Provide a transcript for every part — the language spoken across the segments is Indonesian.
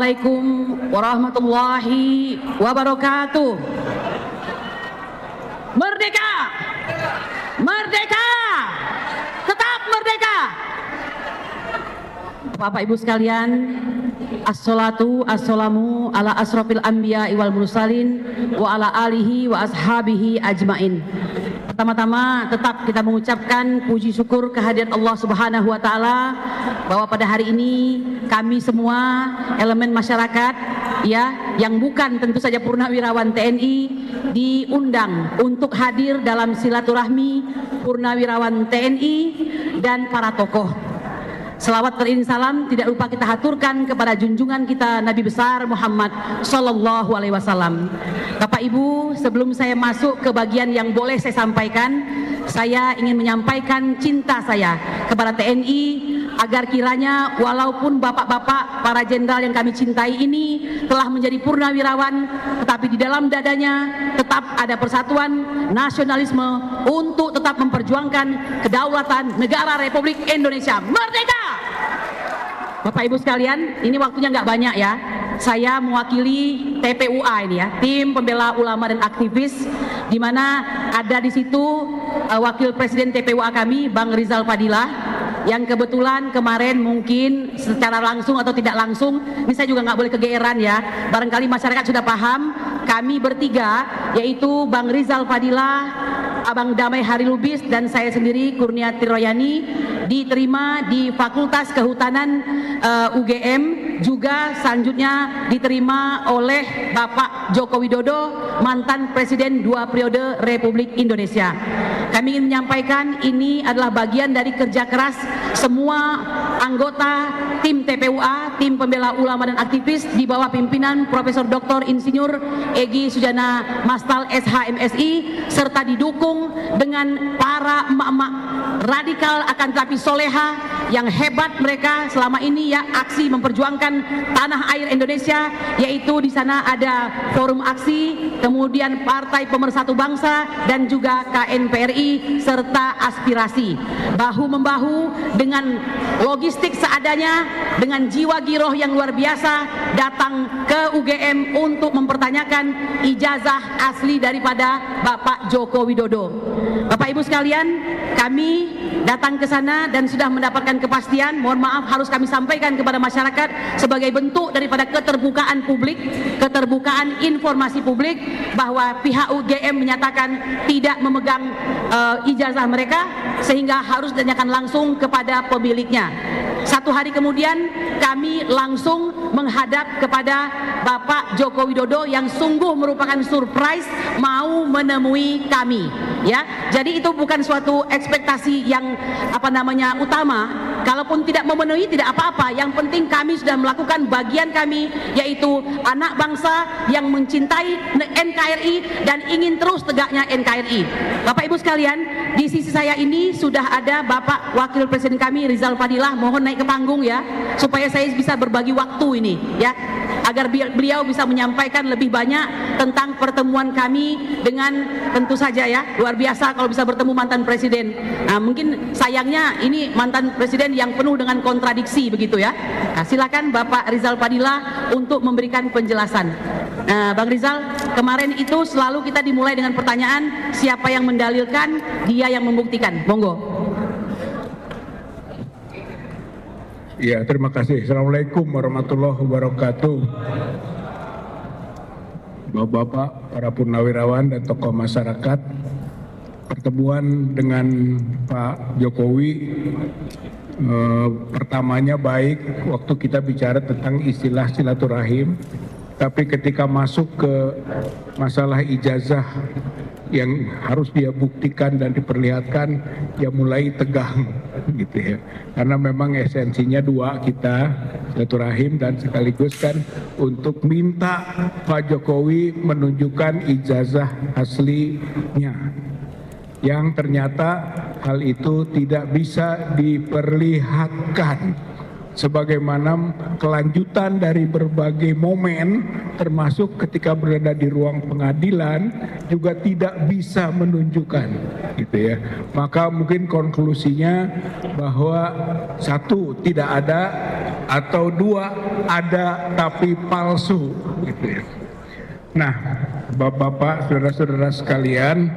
Assalamualaikum warahmatullahi wabarakatuh. Merdeka! Merdeka! Tetap merdeka! Bapak Ibu sekalian, assalatu assalamu ala asrofil anbiya wal mursalin wa ala alihi wa ashabihi ajmain. Pertama-tama tetap kita mengucapkan puji syukur kehadirat Allah Subhanahu wa taala bahwa pada hari ini kami semua elemen masyarakat ya yang bukan tentu saja purnawirawan TNI diundang untuk hadir dalam silaturahmi purnawirawan TNI dan para tokoh. Selawat beriring salam tidak lupa kita haturkan kepada junjungan kita Nabi besar Muhammad Sallallahu Alaihi Wasallam. Bapak Ibu, sebelum saya masuk ke bagian yang boleh saya sampaikan, saya ingin menyampaikan cinta saya kepada TNI agar kiranya walaupun bapak-bapak para jenderal yang kami cintai ini telah menjadi purnawirawan, tetapi di dalam dadanya tetap ada persatuan nasionalisme untuk tetap memperjuangkan kedaulatan negara Republik Indonesia. Merdeka! Bapak Ibu sekalian, ini waktunya nggak banyak ya. Saya mewakili TPUA ini ya, tim pembela ulama dan aktivis, di mana ada di situ wakil presiden TPUA kami, Bang Rizal Fadilah, yang kebetulan kemarin mungkin secara langsung atau tidak langsung, ini saya juga nggak boleh kegeeran ya, barangkali masyarakat sudah paham, kami bertiga, yaitu Bang Rizal Fadilah, Abang Damai Harilubis, dan saya sendiri Kurniati Royani, diterima di Fakultas Kehutanan UGM, juga selanjutnya diterima oleh Bapak Joko Widodo, mantan Presiden 2 periode Republik Indonesia. Kami ingin menyampaikan ini adalah bagian dari kerja keras semua anggota tim TPUA, tim pembela ulama dan aktivis di bawah pimpinan Profesor Dr. Insinyur Egy Sujana Mastal SHMSI, serta didukung dengan para emak-emak radikal akan tetapi soleha yang hebat mereka selama ini ya, aksi memperjuangkan tanah air Indonesia, yaitu di sana ada Forum Aksi, kemudian Partai Pemersatu Bangsa, dan juga KNPRI serta Aspirasi. Bahu-membahu dengan logistik seadanya, dengan jiwa giroh yang luar biasa, datang ke UGM untuk mempertanyakan ijazah asli daripada Bapak Joko Widodo. Bapak Ibu sekalian, kami datang ke sana dan sudah mendapatkan kepastian. Mohon maaf harus kami sampaikan kepada masyarakat sebagai bentuk daripada keterbukaan publik, keterbukaan informasi publik, bahwa pihak UGM menyatakan tidak memegang ijazah mereka, sehingga harus ditanyakan langsung kepada pemiliknya. Satu hari kemudian kami langsung menghadap kepada Bapak Joko Widodo yang sungguh merupakan surprise mau menemui kami ya. Jadi itu bukan suatu ekspektasi yang utama. Kalaupun tidak memenuhi tidak apa-apa, yang penting kami sudah melakukan bagian kami, yaitu anak bangsa yang mencintai NKRI dan ingin terus tegaknya NKRI. Bapak Ibu sekalian, di sisi saya ini sudah ada Bapak Wakil Presiden kami Rizal Fadilah, mohon naik ke panggung ya, supaya saya bisa berbagi waktu ini ya, agar beliau bisa menyampaikan lebih banyak tentang pertemuan kami dengan, tentu saja ya, luar biasa kalau bisa bertemu mantan presiden. Nah, mungkin sayangnya ini mantan presiden yang penuh dengan kontradiksi begitu ya. Nah, silakan Bapak Rizal Fadilah untuk memberikan penjelasan. Nah, Bang Rizal, kemarin itu selalu kita dimulai dengan pertanyaan siapa yang mendalilkan, dia yang membuktikan. Monggo. Ya, terima kasih. Assalamualaikum warahmatullahi wabarakatuh. Bapak-bapak, para purnawirawan dan tokoh masyarakat, pertemuan dengan Pak Jokowi pertamanya baik waktu kita bicara tentang istilah silaturahim, tapi ketika masuk ke masalah ijazah yang harus dia buktikan dan diperlihatkan, ya mulai tegang gitu ya, karena memang esensinya dua, kita silaturahim dan sekaligus kan untuk minta Pak Jokowi menunjukkan ijazah aslinya, yang ternyata hal itu tidak bisa diperlihatkan sebagaimana kelanjutan dari berbagai momen termasuk ketika berada di ruang pengadilan juga tidak bisa menunjukkan gitu ya. Maka mungkin konklusinya bahwa satu tidak ada atau dua ada tapi palsu gitu ya. Nah, Bapak-bapak, saudara-saudara sekalian,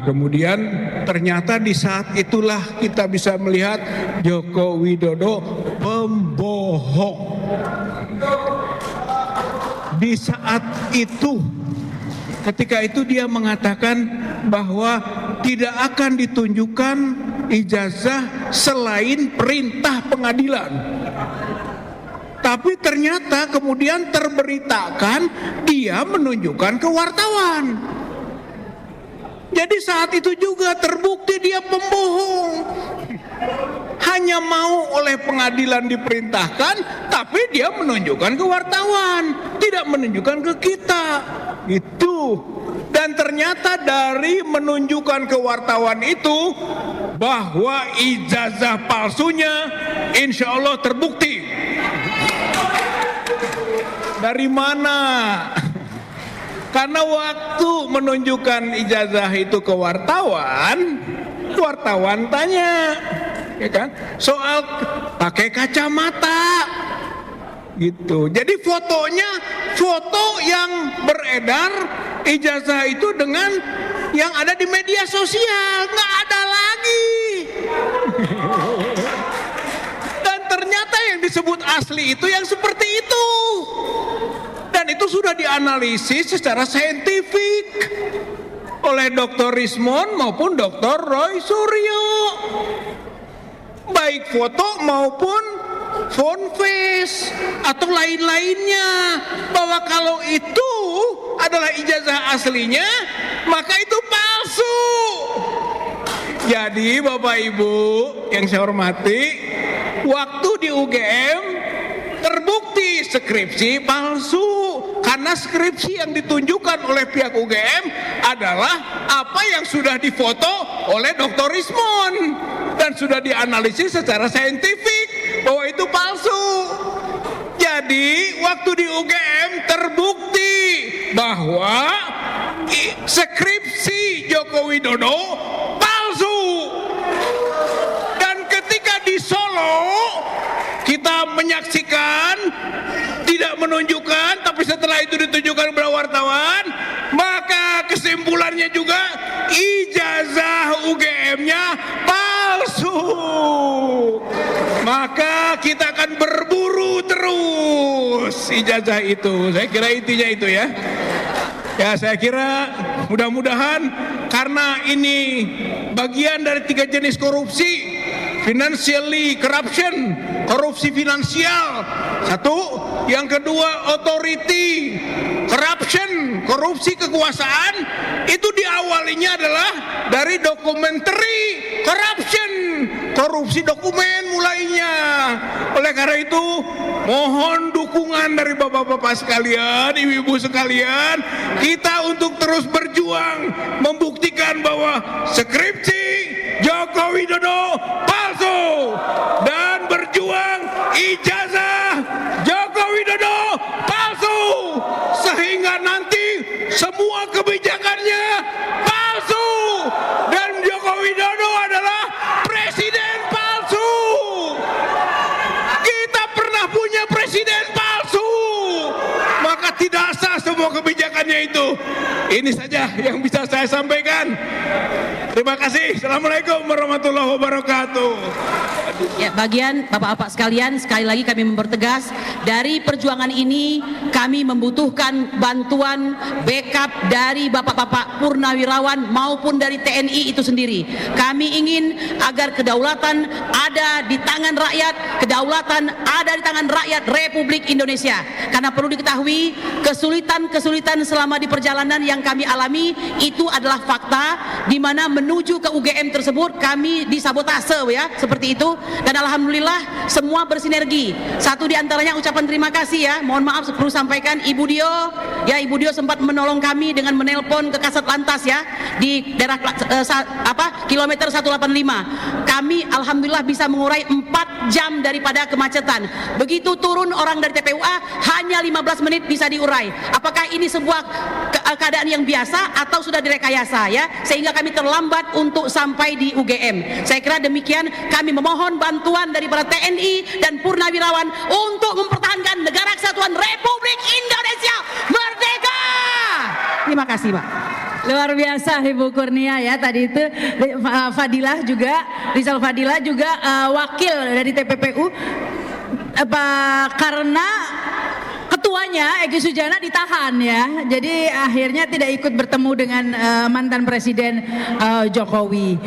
kemudian ternyata di saat itulah kita bisa melihat Joko Widodo pembohong. Di saat itu, ketika itu dia mengatakan bahwa tidak akan ditunjukkan ijazah selain perintah pengadilan. Tapi ternyata kemudian terberitakan dia menunjukkan ke wartawan. Jadi saat itu juga terbukti dia pembohong. Hanya mau oleh pengadilan diperintahkan, tapi dia menunjukkan ke wartawan, tidak menunjukkan ke kita. Gitu. Dan ternyata dari menunjukkan ke wartawan itu bahwa ijazah palsunya insya Allah terbukti. Dari mana? Karena waktu menunjukkan ijazah itu ke wartawan, wartawan tanya, ya kan, soal pakai kacamata, gitu. Jadi fotonya, foto yang beredar ijazah itu dengan yang ada di media sosial, nggak ada lagi. Dan ternyata yang disebut asli itu yang seperti itu. Dan itu sudah dianalisis secara saintifik oleh Dr. Rismond maupun Dr. Roy Suryo. Baik foto maupun phone face atau lain-lainnya. Bahwa kalau itu adalah ijazah aslinya, maka itu palsu. Jadi Bapak Ibu yang saya hormati, waktu di UGM terbukti skripsi palsu karena skripsi yang ditunjukkan oleh pihak UGM adalah apa yang sudah difoto oleh Dr. Rismond dan sudah dianalisis secara saintifik bahwa itu palsu. Jadi waktu di UGM terbukti bahwa skripsi Joko Widodo palsu. Dan ketika di Solo kita menyaksikan, tidak menunjukkan, tapi setelah itu ditunjukkan kepada wartawan, maka kesimpulannya juga ijazah UGM-nya palsu. Maka kita akan berburu terus ijazah itu. Saya kira intinya itu ya. Ya, saya kira mudah-mudahan karena ini bagian dari 3 jenis korupsi. Financially corruption, korupsi finansial. Satu, yang kedua authority corruption, korupsi kekuasaan. Itu diawalinya adalah dari documentary corruption, korupsi dokumen mulainya. Oleh karena itu, mohon dukungan dari bapak-bapak sekalian, ibu-ibu sekalian, kita untuk terus berjuang membuktikan bahwa skripsi Joko Widodo palsu dan berjuang ijazah Joko Widodo palsu sehingga nanti semua kebijakannya palsu dan Joko Widodo adalah presiden palsu. Kita pernah punya presiden palsu, maka tidak sah semua kebijakannya itu. Ini saja yang bisa saya sampaikan. Terima kasih. Assalamualaikum warahmatullahi wabarakatuh. Ya, bagian bapak-bapak sekalian, sekali lagi kami mempertegas, dari perjuangan ini kami membutuhkan bantuan backup dari bapak-bapak purnawirawan maupun dari TNI itu sendiri. Kami ingin agar kedaulatan ada di tangan rakyat, kedaulatan ada di tangan rakyat Republik Indonesia. Karena perlu diketahui, kesulitan-kesulitan selama di perjalanan yang kami alami itu adalah fakta, di mana menuju ke UGM tersebut kami disabotase ya, seperti itu. Dan alhamdulillah semua bersinergi. Satu di antaranya ucapan terima kasih ya, mohon maaf perlu sampaikan Ibu Dio ya Ibu Dio sempat menolong kami dengan menelpon ke Kasat Lantas ya di daerah kilometer 185. Kami alhamdulillah bisa mengurai 4 jam daripada kemacetan. Begitu turun orang dari TPUA hanya 15 menit bisa diurai. Apakah ini sebuah keadaan yang biasa atau sudah direkayasa ya, sehingga kami terlambat untuk sampai di UGM. Saya kira demikian, kami memohon bantuan daripada TNI dan Purnawirawan untuk mempertahankan negara kesatuan Republik Indonesia merdeka. Terima kasih, Pak. Luar biasa Ibu Kurnia ya, tadi itu Fadilah juga, Rizal Fadilah juga wakil dari TPPU karena ketuanya Egy Sujana ditahan ya, jadi akhirnya tidak ikut bertemu dengan mantan Presiden Jokowi.